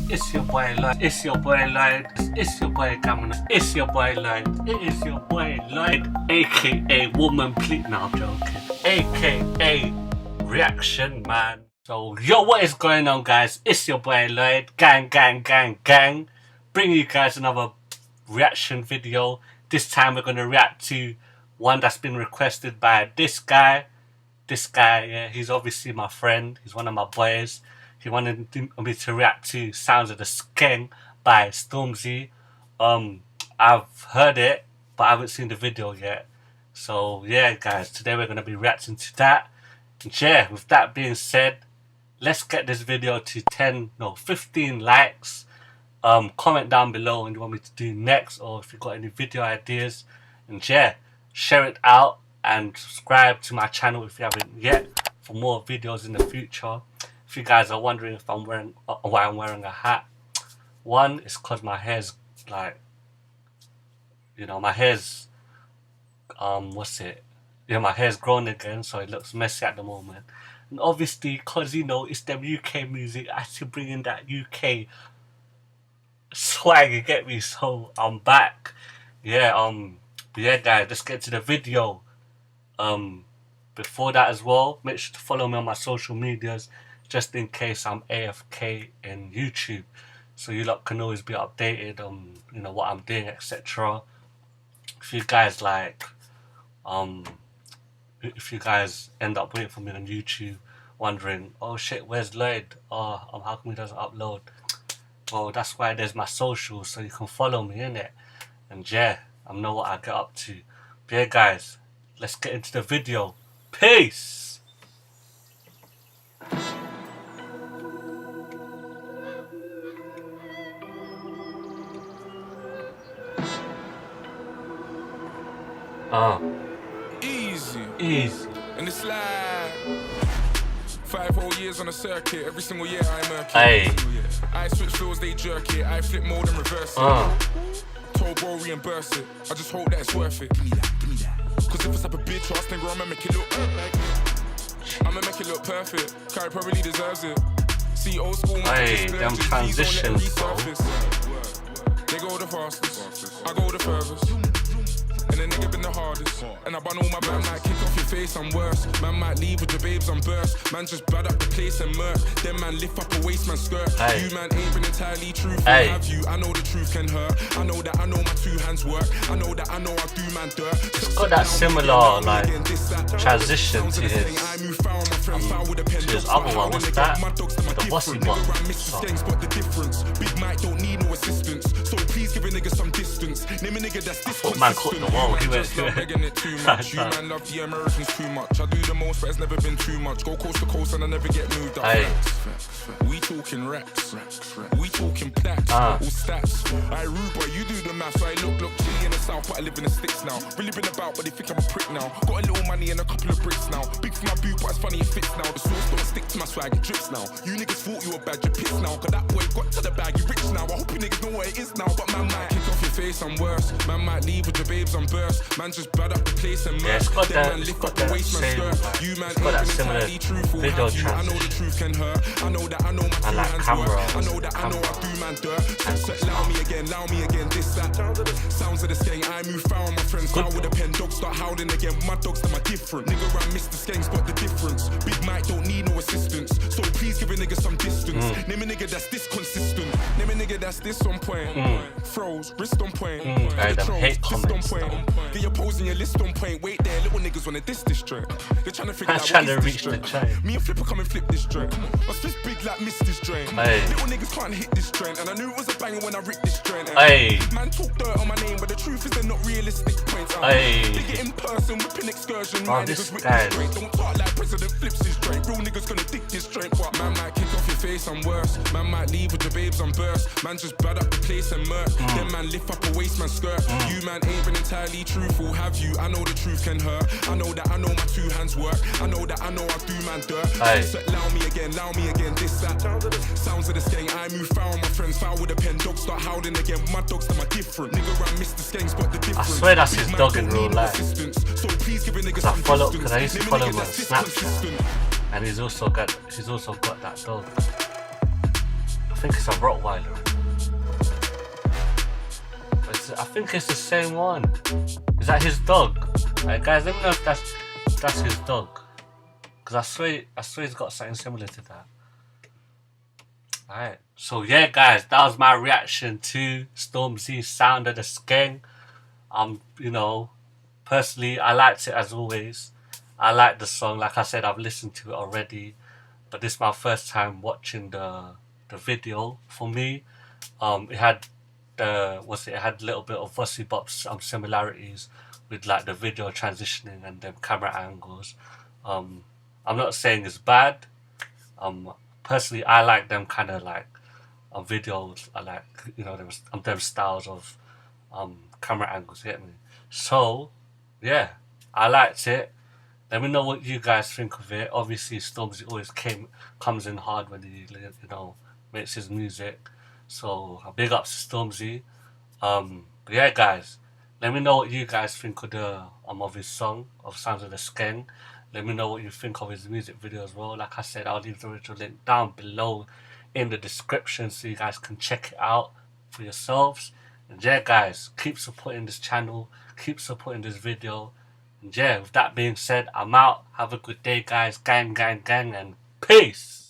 It's your boy Lloyd. It's your boy Lloyd. It's your boy Gamma. It's your boy Lloyd. It is your boy Lloyd, aka Woman Please. No, I'm joking. Aka Reaction Man. So, yo, what is going on, guys? It's your boy Lloyd. Gang, gang, gang, gang. Bringing you guys another reaction video. This time we're going to react to one that's been requested by this guy. This guy, yeah, he's obviously my friend. He's one of my boys. He wanted me to react to Sounds of the Skeng by Stormzy. I've heard it, but I haven't seen the video yet. So yeah, guys, today we're going to be reacting to that. And yeah, with that being said, let's get this video to 15 likes. Comment down below what you want me to do next, or if you've got any video ideas. And yeah, share it out and subscribe to my channel if you haven't yet for more videos in the future. If you guys are wondering if I'm wearing why I'm wearing a hat, one is because my hair's like, you know, my hair's my hair's grown again, so it looks messy at the moment. And obviously, because you know it's them UK music, I still bring in that UK swag, you get me? So I'm back. Yeah, but yeah, guys, let's get to the video. Before that as well, make sure to follow me on my social medias, just in case I'm AFK in YouTube, so you lot can always be updated on, you know, what I'm doing, etc. If you guys like, if you guys end up waiting for me on YouTube, wondering, oh shit, where's Lloyd? Oh, how come he doesn't upload? Well, that's why there's my socials, so you can follow me in it. And yeah, I know what I get up to. But yeah, guys, let's get into the video. Peace. Easy. And it's like 5 whole years on a circuit. Every single year I murk it. Hey. I switch floors, they jerk it. I flip mode and reverse it. Told bro reimburse it. I just hope that it's worth it. Give me that. Cause if it's up a bitch ass nigga, I'ma make it look I'ma make it look perfect. Kai probably deserves it. See old school man. Them transitions, bro. They go the fastest, I go the furthest. And the nigga been the hardest. And I bun all my man might kick off your face, I'm worse. Man might leave with your babes, I'm burst. Man just bad up the place and murk. Then man lift up a waist, man skirt. Hey. You man ain't been entirely truthful, hey. Have you? I know the truth can hurt. I know that I know my 2 hands work. I know that I know I do man dirt. It's got that similar like transition to his other one. What's that? The bossy one. But the difference, Big Mike don't need no assistance. So please give a nigga some distance. Name a nigga that's this man caught the wall. He went it too much. You man love the Americans too much. I do the most, but it's never been too much. Go coast to coast and I never get moved up. Hey. We talking racks. We talking plaques. All stats. I rude, but you do the maths. I look chilly in the south, but I live in the sticks now. Really been about, but they think I'm a prick now. Got a little money and a couple of bricks now. Big for my boot, but it's funny it fits now. The sauce don't stick to my swag, it drips now. You niggas thought you were bad, you pissed now. Cause that boy got to the bag, you rich now. I hope you niggas know what it is now. But man might kick off your face, I'm worse. Man might leave with your babes, I'm burst. Man just bad up the place and murk. Yeah, man lift up the waist, man skirt. You man ain't entirely truthful. Have you? I know the truth can hurt. I know that I know my 2 hands work. I know that I know I do man dirt. So allow me again, this that. Sounds of the Skeng, I move foul, my friends foul with a pen. Dogs start howling again, my dogs them are different. Nigga run Mr. Skeng, spot the difference. Big Mike don't need no assistance. So please give a nigga some distance. Name a nigga that's this consistent. Name a nigga that's this on point. Froze, wrist on point. Hate comments. Get your pose and your list on point. Wait there, little niggas wanna diss this joint. They're trying to figure out trying what to is reach this the joint. joint. Me and Flipper come and flip this joint. My fist big like miss this joint. Little niggas can't hit this joint. And I knew it was a banger when I ripped this joint. Man talk dirt on my name, but the truth is they're not realistic points. They get in person, whipping excursion. Oh, this guy. Don't talk like President flips his joint. Real niggas gonna dig this joint. But man might kick off your face, I'm worse. Man might leave with your babes, I'm burst. Man just bad up the place and murk. Then man lift up a waist, man skirt. You man ain't been entirely truthful, have you? I know the truth can hurt. I know that I know my 2 hands work. I know that I know I do man dirt. So allow me again, this that. Sounds of the Skeng, I move foul, my friends foul with a pen. Dogs start howling again, my dogs them are different. Nigga run Mr. Skeng, spot the difference. I swear that's his dog in real life. So please give a nigga some distance. Because I used to follow him on Snapchat. And he's also got that dog. I think it's a Rottweiler. I think it's the same one. Is that his dog? Alright, guys, let me know if that's his dog. Because I swear he's got something similar to that. Alright, so yeah, guys, that was my reaction to Stormzy's Sound of the Skeng. You know, personally, I liked it as always. I like the song. Like I said, I've listened to it already, but this is my first time watching the video. For me, it had it had a little bit of Fussy Bop's similarities with like the video transitioning and them camera angles. I'm not saying it's bad. Personally, I like them kind of like videos. I like, you know, them styles of camera angles. You get me? So yeah, I liked it. Let me know what you guys think of it. Obviously, Stormzy always comes in hard when he, you know, makes his music. So big ups to Stormzy. But yeah, guys, let me know what you guys think of his song of Sounds of the Skeng. Let me know what you think of his music video as well. Like I said, I'll leave the original link down below in the description so you guys can check it out for yourselves. And yeah, guys, keep supporting this channel, keep supporting this video. And yeah, with that being said, I'm out. Have a good day, guys. Gang, gang, gang, and peace.